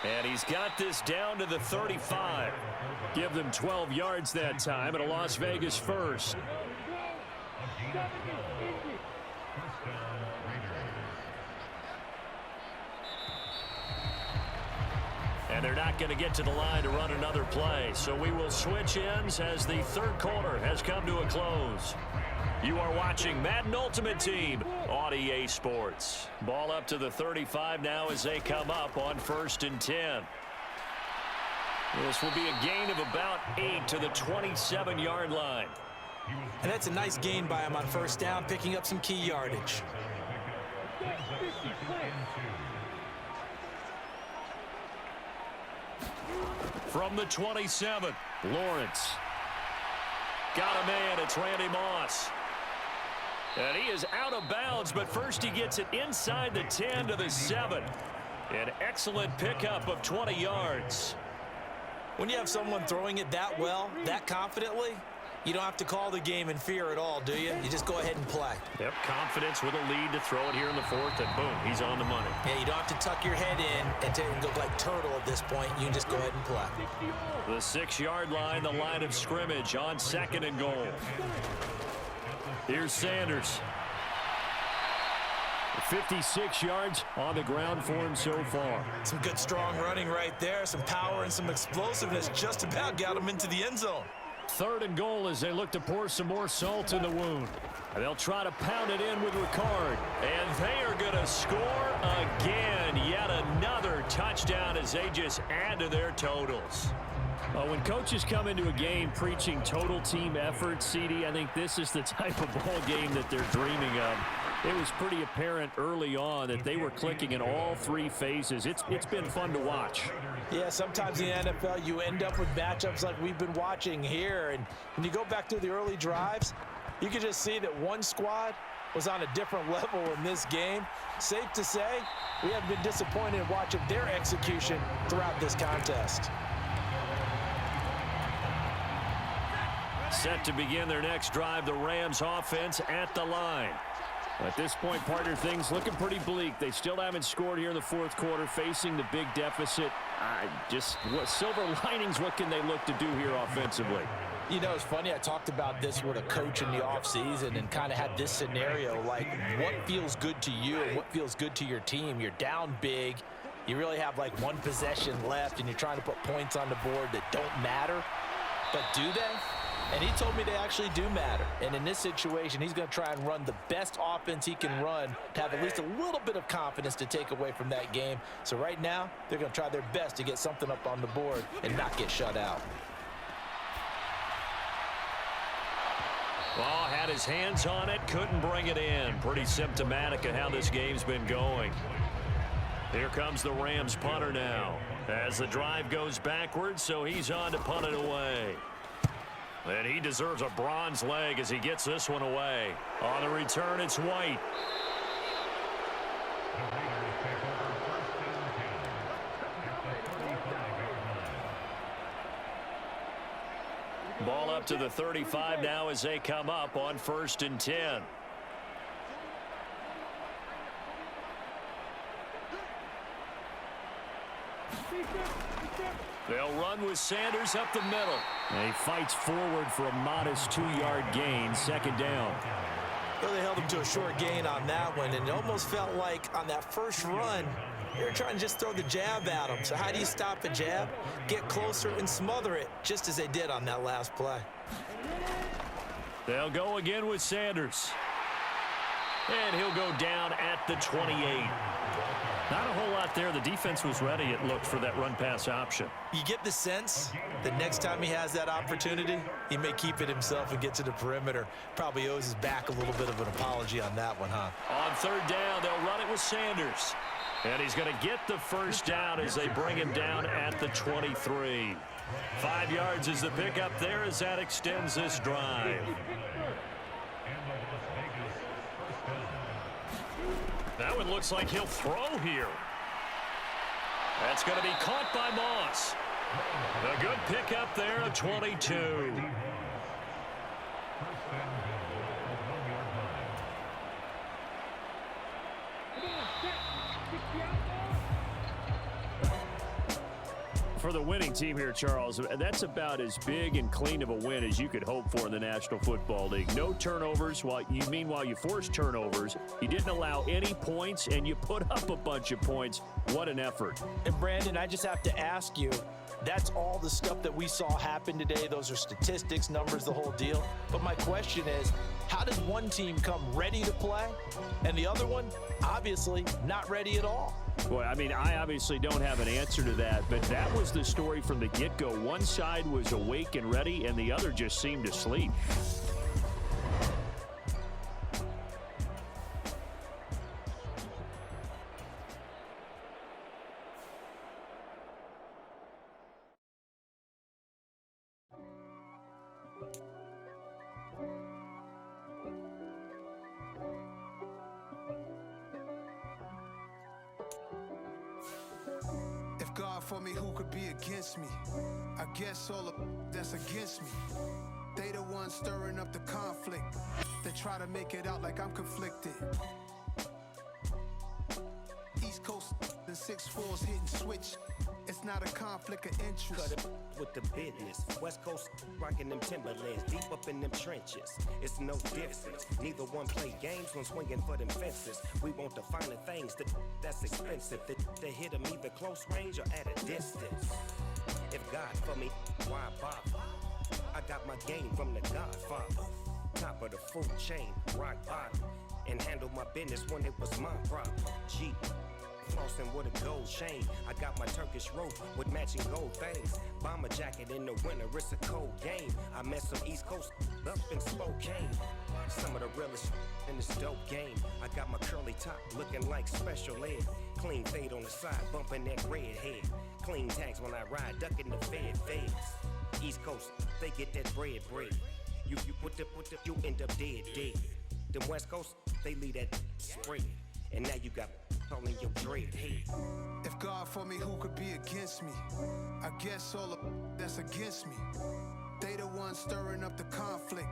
And he's got this down to the 35. Give them 12 yards that time, and a Las Vegas first. And they're not going to get to the line to run another play. So we will switch ends as the third quarter has come to a close. You are watching Madden Ultimate Team on EA Sports. Ball up to the 35 now as they come up on 1st and 10. This will be a gain of about 8 to the 27-yard line. And that's a nice gain by him on 1st down, picking up some key yardage. From the 27, Lawrence. Got a man, it's Randy Moss. And he is out of bounds, but first he gets it inside the 10 to the 7. An excellent pickup of 20 yards. When you have someone throwing it that well, that confidently, you don't have to call the game in fear at all, do you? You just go ahead and play. Yep, confidence with a lead to throw it here in the 4th, and boom, he's on the money. Yeah, you don't have to tuck your head in and go like turtle at this point. You can just go ahead and play. The 6-yard line, the line of scrimmage on 2nd and goal. Here's Sanders. 56 yards on the ground for him so far. Some good strong running right there. Some power and some explosiveness just about got him into the end zone. 3rd and goal as they look to pour some more salt in the wound. And they'll try to pound it in with Ricard. And they are going to score again. Yet another touchdown as they just add to their totals. When coaches come into a game preaching total team effort, CD, I think this is the type of ball game that they're dreaming of. It was pretty apparent early on that they were clicking in all 3 phases. It's been fun to watch. Yeah, sometimes in the NFL you end up with matchups like we've been watching here. And when you go back through the early drives, you can just see that one squad was on a different level in this game. Safe to say, we haven't been disappointed in watching their execution throughout this contest. Set to begin their next drive, the Rams offense at the line. At this point, partner, things looking pretty bleak. They still haven't scored here in the 4th quarter, facing the big deficit. What silver linings, what can they look to do here offensively? You know, it's funny, I talked about this with a coach in the offseason and kind of had this scenario, like what feels good to you and what feels good to your team. You're down big. You really have like one possession left, and you're trying to put points on the board that don't matter. But do they? And he told me they actually do matter. And in this situation, he's going to try and run the best offense he can run to have at least a little bit of confidence to take away from that game. So right now, they're going to try their best to get something up on the board and not get shut out. Well, had his hands on it, couldn't bring it in. Pretty symptomatic of how this game's been going. Here comes the Rams punter now as the drive goes backwards, so he's on to punt it away. And he deserves a bronze leg as he gets this one away. On the return, it's White. Ball up to the 35 now as they come up on 1st and 10. They'll run with Sanders up the middle. And he fights forward for a modest 2-yard gain, 2nd down. Well, they held him to a short gain on that one, and it almost felt like on that first run, they were trying to just throw the jab at him. So how do you stop a jab? Get closer and smother it, just as they did on that last play. They'll go again with Sanders. And he'll go down at the 28. Not a whole lot there. The defense was ready, it looked, for that run-pass option. You get the sense that next time he has that opportunity, he may keep it himself and get to the perimeter. Probably owes his back a little bit of an apology on that one, huh? On 3rd down, they'll run it with Sanders. And he's going to get the first down as they bring him down at the 23. 5 yards is the pickup there as that extends this drive. That one looks like he'll throw here. That's going to be caught by Moss. A good pickup there of 22. For the winning team here, Charles, that's about as big and clean of a win as you could hope for in the National Football League. No turnovers. Meanwhile, you forced turnovers. You didn't allow any points, and you put up a bunch of points. What an effort. And, Brandon, I just have to ask you, that's all the stuff that we saw happen today. Those are statistics, numbers, the whole deal. But my question is, how does one team come ready to play, and the other one, obviously, not ready at all? Boy, I mean, I obviously don't have an answer to that, but that was the story from the get-go. One side was awake and ready, and the other just seemed asleep. For me, who could be against me? I guess all of that's against me. They the ones stirring up the conflict. They try to make it out like I'm conflicted. East Coast and 6'4's hitting switch. It's not a conflict of interest. Cut it with the business. West Coast rocking them Timberlands, deep up in them trenches. It's no difference. Neither one play games when swinging for them fences. We want the finer things that's expensive. That hit them either close range or at a distance. If God for me, why bother? I got my game from the Godfather. Top of the food chain, rock bottom. And handle my business when it was my problem. G. Flossing with a gold chain. I got my Turkish rope with matching gold things. Bomber jacket in the winter, it's a cold game. I met some East Coast up in Spokane. Some of the realest in this dope game. I got my curly top looking like special ed. Clean fade on the side, bumping that red head. Clean tags when I ride, ducking the feds. East Coast, they get that bread. You you end up dead. Them West Coast, they leave that spread. And now you got all in your dread head. If God for me, who could be against me? I guess all of that's against me. They the ones stirring up the conflict.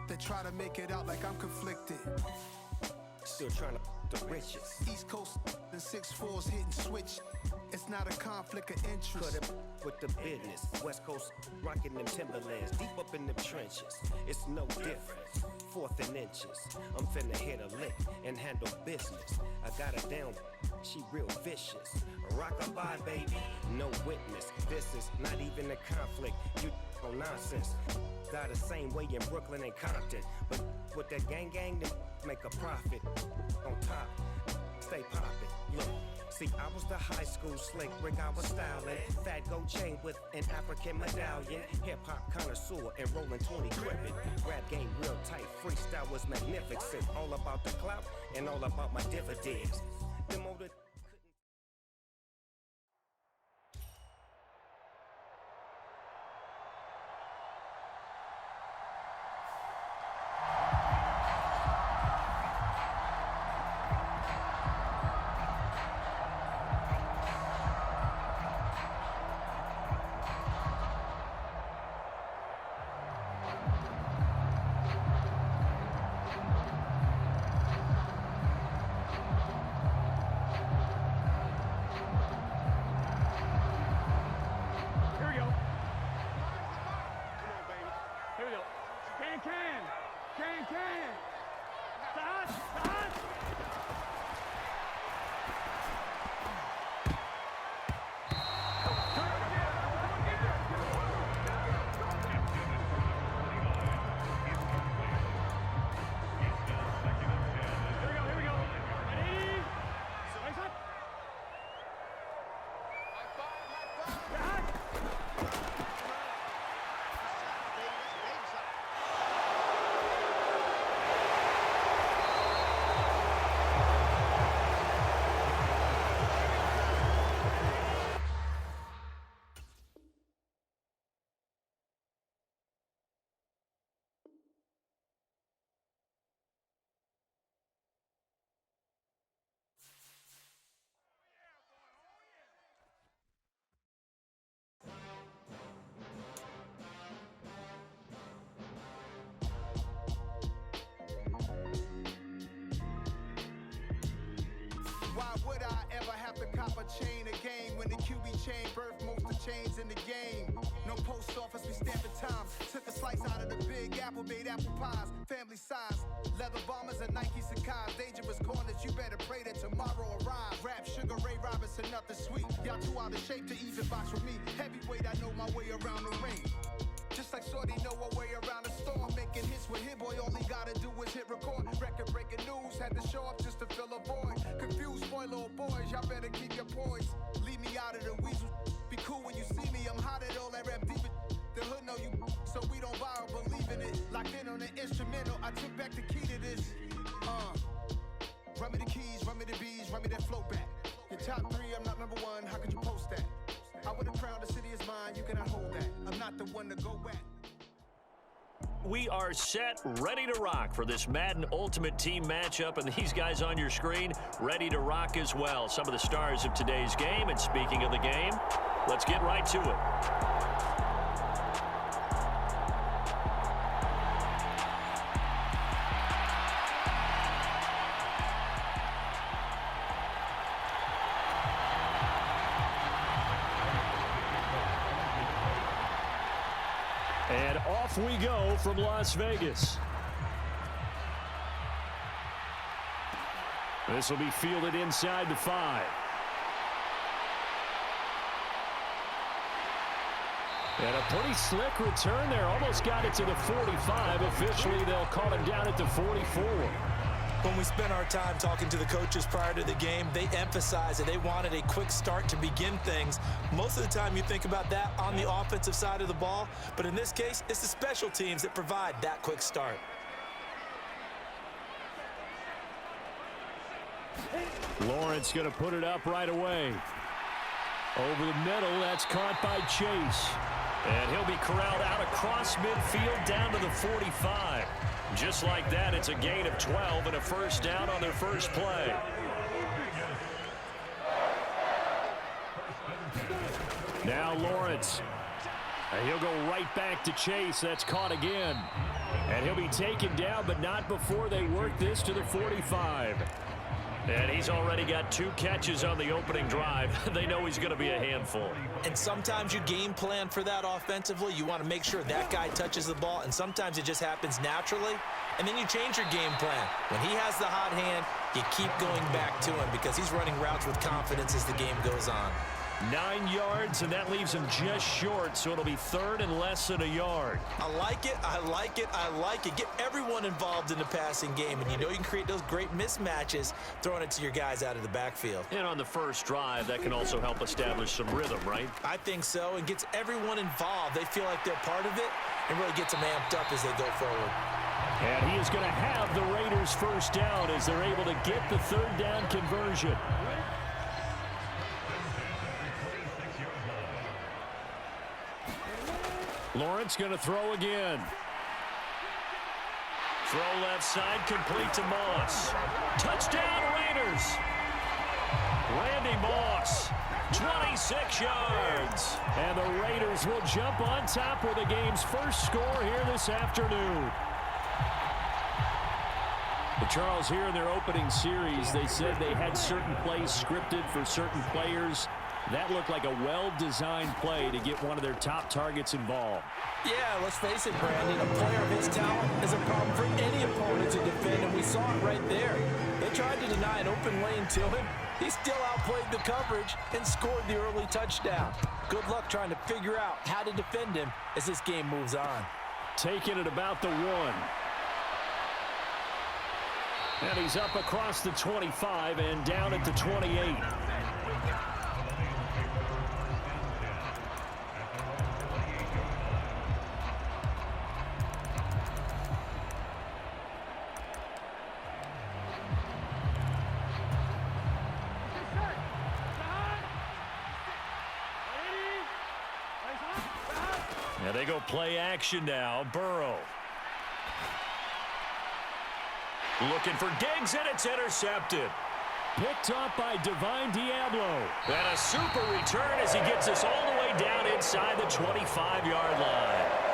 They try to make it out like I'm conflicted. Still trying to the riches. East Coast and 6'4's hitting switch. It's not a conflict of interest. Cut it with the business. West Coast rocking them Timberlands, deep up in them trenches. It's no difference. 4th and inches. I'm finna hit a lick and handle business. I got her down, she real vicious. Rock-a-bye, baby, no witness. This is not even a conflict. You on nonsense. Got the same way in Brooklyn and Compton, but with that gang, then make a profit. On top, stay poppin'. Look. See, I was the high school slick Rick, I was styling. Fat gold chain with an African medallion. Hip-hop connoisseur and rolling 20 cribbin'. Rap game real tight, freestyle was magnificent. All about the clout and all about my dividends. The motor Why would I ever have to cop a chain again when the QB chain birthed most of chains in the game. No post office, we stamping time. Took a slice out of the big apple, made apple pies. Family size, leather bombers and Nike Sacai's. Dangerous corners, you better pray that tomorrow arrives. Rap, Sugar Ray Robinson, nothing sweet. Y'all too out of shape to even box with me. Heavyweight, I know my way around the ring. Just like Shorty know her way around the storm. Making hits with Hit Boy, all he gotta do is hit record. Record breaking news, had to show up just to fill a void. Confused, spoiled little boys, y'all better keep your poise. Leave me out of the weasel. Be cool when you see me, I'm hot at all that rap deep. The hood know you, so we don't buy or believe in it. Locked in on the instrumental, I took back the key to this. Run me the keys, run me the bees, run me that flow back. Your top 3, I'm not number 1, how could you post that? I would have crowned the city is mine, you cannot hold that. I'm not the one to go back. We are set, ready to rock for this Madden Ultimate Team matchup, and these guys on your screen ready to rock as well. Some of the stars of today's game, and speaking of the game, let's get right to it. And off we go from Las Vegas. This will be fielded inside the 5. And a pretty slick return there. Almost got it to the 45. Officially, they'll call him down at the 44. When we spent our time talking to the coaches prior to the game, they emphasized that they wanted a quick start to begin things. Most of the time you think about that on the offensive side of the ball, but in this case, it's the special teams that provide that quick start. Lawrence going to put it up right away. Over the middle, that's caught by Chase. And he'll be corralled out across midfield down to the 45. Just like that, it's a gain of 12 and a first down on their first play. Now Lawrence. And he'll go right back to Chase. That's caught again. And he'll be taken down, but not before they work this to the 45. And he's already got 2 catches on the opening drive. They know he's going to be a handful. And sometimes you game plan for that offensively. You want to make sure that guy touches the ball, and sometimes it just happens naturally. And then you change your game plan. When he has the hot hand, you keep going back to him because he's running routes with confidence as the game goes on. 9 yards, and that leaves him just short, so it'll be 3rd and less than a yard. I like it, I like it, I like it. Get everyone involved in the passing game, and you know you can create those great mismatches throwing it to your guys out of the backfield. And on the first drive, that can also help establish some rhythm, right? I think so, and gets everyone involved. They feel like they're part of it, and really gets them amped up as they go forward. And he is going to have the Raiders first down as they're able to get the 3rd down conversion. Lawrence going to throw again. Throw left side, complete to Moss. Touchdown, Raiders! Randy Moss, 26 yards. And the Raiders will jump on top with the game's first score here this afternoon. But Charles, here in their opening series, they said they had certain plays scripted for certain players. That looked like a well-designed play to get one of their top targets involved. Yeah, let's face it, Brandon. A player of his talent is a problem for any opponent to defend, and we saw it right there. They tried to deny an open lane to him. He still outplayed the coverage and scored the early touchdown. Good luck trying to figure out how to defend him as this game moves on. Taking it about the 1. And he's up across the 25 and down at the 28. And they go play action now. Burrow. Looking for Diggs, and it's intercepted. Picked up by Divine Diablo. And a super return as he gets us all the way down inside the 25-yard line.